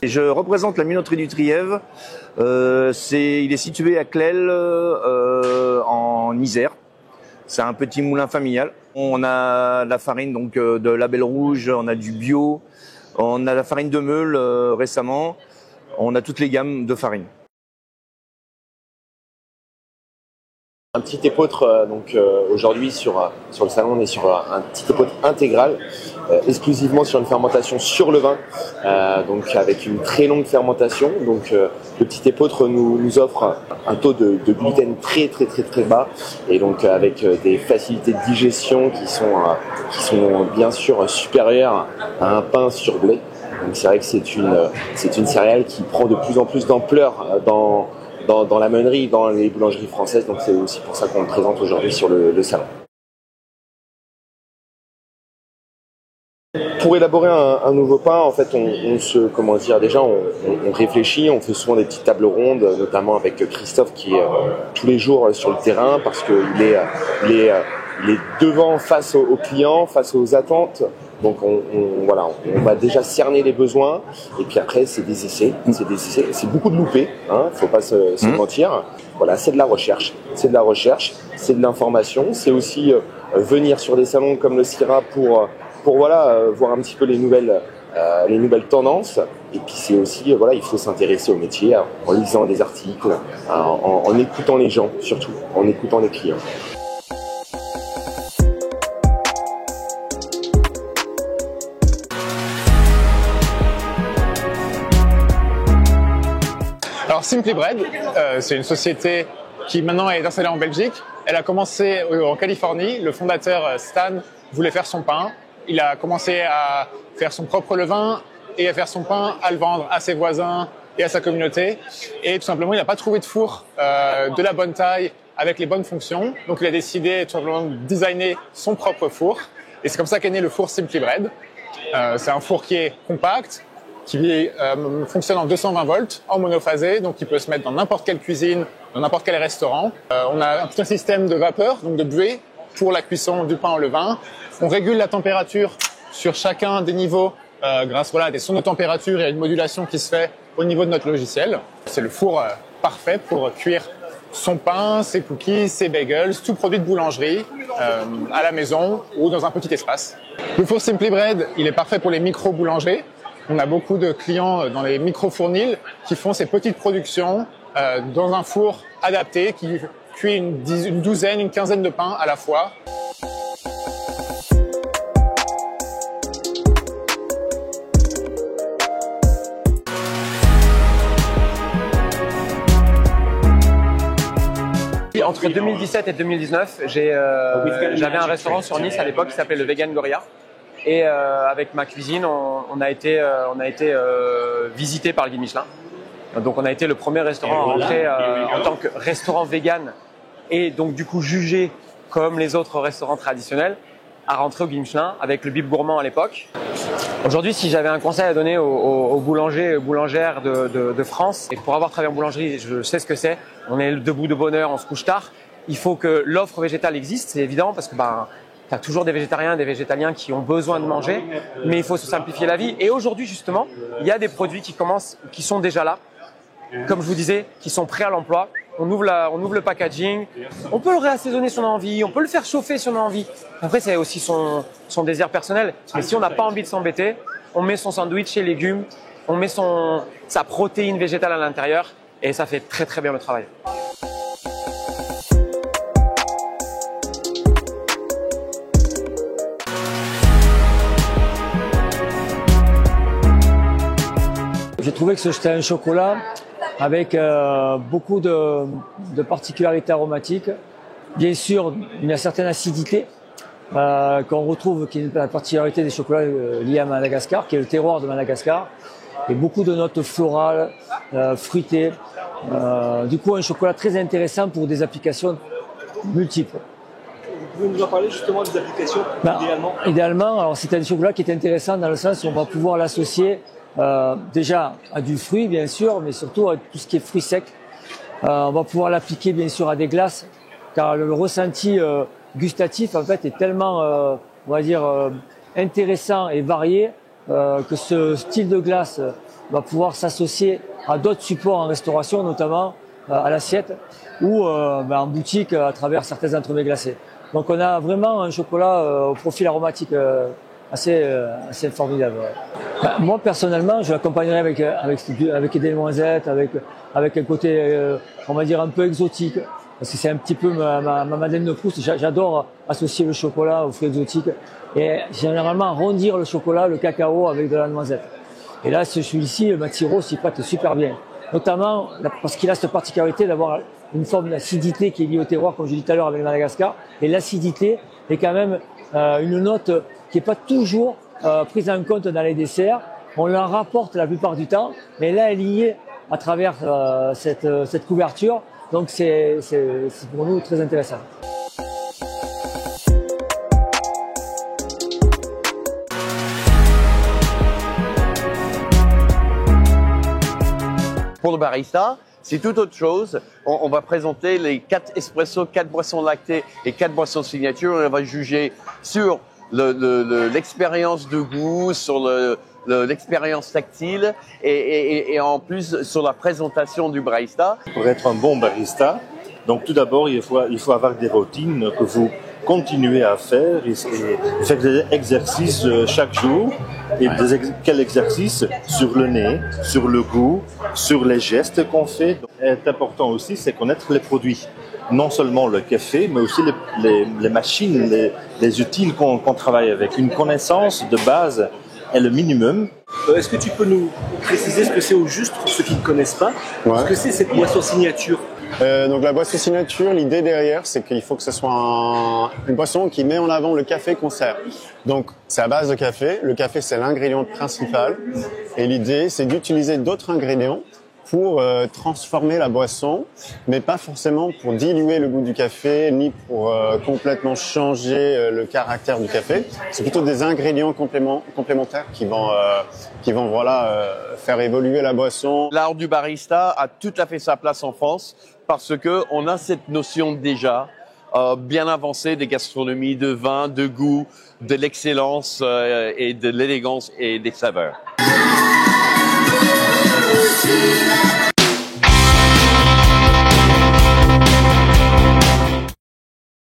Et je représente la minoterie du Trièves. Il est situé à Clel, en Isère. C'est un petit moulin familial. On a de la farine donc de Label Rouge, on a du bio, on a la farine de meule récemment. On a toutes les gammes de farine. Un petit épeautre, aujourd'hui sur le salon, on est sur un petit épeautre intégral, exclusivement sur une fermentation sur le vin, donc avec une très longue fermentation. Donc le petit épeautre nous offre un taux de gluten très bas, et donc avec des facilités de digestion qui sont bien sûr supérieures à un pain sur blé. Donc c'est vrai que c'est une céréale qui prend de plus en plus d'ampleur dans la meunerie, dans les boulangeries françaises, donc c'est aussi pour ça qu'on le présente aujourd'hui sur le salon. Pour élaborer un nouveau pain, en fait, on réfléchit, on fait souvent des petites tables rondes, notamment avec Christophe qui est tous les jours sur le terrain, parce qu'il est devant face aux clients, face aux attentes. Donc on va déjà cerner les besoins, et puis après c'est des essais, c'est beaucoup de loupés, faut pas se mentir. Voilà, c'est de la recherche, c'est de l'information, c'est aussi venir sur des salons comme le CIRA pour voir un petit peu les nouvelles tendances. Et puis c'est aussi il faut s'intéresser au métier en lisant des articles, en écoutant les gens, surtout en écoutant les clients. Alors Simply Bread, c'est une société qui maintenant est installée en Belgique. Elle a commencé en Californie. Le fondateur Stan voulait faire son pain. Il a commencé à faire son propre levain et à faire son pain, à le vendre à ses voisins et à sa communauté. Et tout simplement, il n'a pas trouvé de four de la bonne taille avec les bonnes fonctions. Donc il a décidé tout simplement de designer son propre four. Et c'est comme ça qu'est né le four Simply Bread. C'est un four qui est compact, qui fonctionne en 220 volts, en monophasé, donc qui peut se mettre dans n'importe quelle cuisine, dans n'importe quel restaurant. On a tout un système de vapeur, donc de buée, pour la cuisson du pain au levain. On régule la température sur chacun des niveaux grâce à des sons de température et à une modulation qui se fait au niveau de notre logiciel. C'est le four parfait pour cuire son pain, ses cookies, ses bagels, tout produit de boulangerie à la maison ou dans un petit espace. Le four Simply Bread, il est parfait pour les micro-boulangers. On a beaucoup de clients dans les micro-fournils qui font ces petites productions dans un four adapté qui cuit une douzaine, une quinzaine de pains à la fois. Entre 2017 et 2019, j'avais un restaurant sur Nice à l'époque qui s'appelait le Vegan Goria. Et avec ma cuisine, on a été visité par le guide Michelin. Donc on a été le premier restaurant à rentrer en tant que restaurant vegan, et donc du coup jugé comme les autres restaurants traditionnels, à rentrer au guide Michelin avec le Bib Gourmand à l'époque. Aujourd'hui, si j'avais un conseil à donner aux boulangers et aux boulangères de France, et pour avoir travaillé en boulangerie, je sais ce que c'est, on est debout de bonne heure, on se couche tard, il faut que l'offre végétale existe, c'est évident, parce que tu as toujours des végétariens et des végétaliens qui ont besoin de manger, mais il faut se simplifier la vie. Et aujourd'hui, justement, il y a des produits qui sont déjà là, comme je vous disais, qui sont prêts à l'emploi. On ouvre le packaging, on peut le réassaisonner si on a envie, on peut le faire chauffer si on a envie. Après, c'est aussi son désir personnel. Mais si on n'a pas envie de s'embêter, on met son sandwich et légumes, on met sa protéine végétale à l'intérieur, et ça fait très très bien le travail. J'ai trouvé que c'était un chocolat avec beaucoup de particularités aromatiques. Bien sûr, une certaine acidité qu'on retrouve, qui est la particularité des chocolats liés à Madagascar, qui est le terroir de Madagascar, et beaucoup de notes florales, fruitées. Du coup, un chocolat très intéressant pour des applications multiples. Vous pouvez nous en parler justement des applications idéalement, alors c'est un chocolat qui est intéressant dans le sens où on va pouvoir l'associer déjà à du fruit bien sûr, mais surtout à tout ce qui est fruits secs. On va pouvoir l'appliquer bien sûr à des glaces, car le ressenti gustatif en fait est tellement, on va dire, intéressant et varié que ce style de glace va pouvoir s'associer à d'autres supports en restauration, notamment à l'assiette ou en boutique à travers certains entremets glacés. Donc on a vraiment un chocolat au profil aromatique assez formidable. Ouais. Moi personnellement, je l'accompagnerai avec des noisettes, avec un côté on va dire un peu exotique, parce que c'est un petit peu ma Madeleine de Proust. J'adore associer le chocolat aux fruits exotiques et généralement arrondir le chocolat, le cacao avec de la noisette. Et là, celui-ci, le Matiro, s'y prête super bien. Notamment parce qu'il a cette particularité d'avoir une forme d'acidité qui est liée au terroir, comme je dis tout à l'heure avec Madagascar. Et l'acidité est quand même une note qui n'est pas toujours prise en compte dans les desserts. On la rapporte la plupart du temps, mais là, elle y est à travers cette couverture. Donc c'est pour nous très intéressant. Pour le barista, c'est tout autre chose. On va présenter les 4 espressos, 4 boissons lactées et 4 boissons signature. Et on va juger sur l'expérience de goût, sur l'expérience tactile et en plus sur la présentation du barista. Pour être un bon barista, donc tout d'abord, il faut avoir des routines que vous continuez à faire et faire des exercices chaque jour. Et quel exercice? Sur le nez, sur le goût, sur les gestes qu'on fait. Donc, est important aussi, c'est connaître les produits. Non seulement le café, mais aussi les machines, les outils qu'on travaille avec. Une connaissance de base est le minimum. Est-ce que tu peux nous préciser ce que c'est au juste pour ceux qui ne connaissent pas? Ce que c'est cette boisson signature? Donc la boisson signature, l'idée derrière, c'est qu'il faut que ce soit une boisson qui met en avant le café qu'on sert. Donc c'est à base de café. Le café, c'est l'ingrédient principal. Et l'idée, c'est d'utiliser d'autres ingrédients pour transformer la boisson, mais pas forcément pour diluer le goût du café, ni pour complètement changer le caractère du café. C'est plutôt des ingrédients complémentaires qui vont faire évoluer la boisson. L'art du barista a tout à fait sa place en France parce que on a cette notion déjà bien avancée des gastronomies, de vin, de goût, de l'excellence et de l'élégance et des saveurs.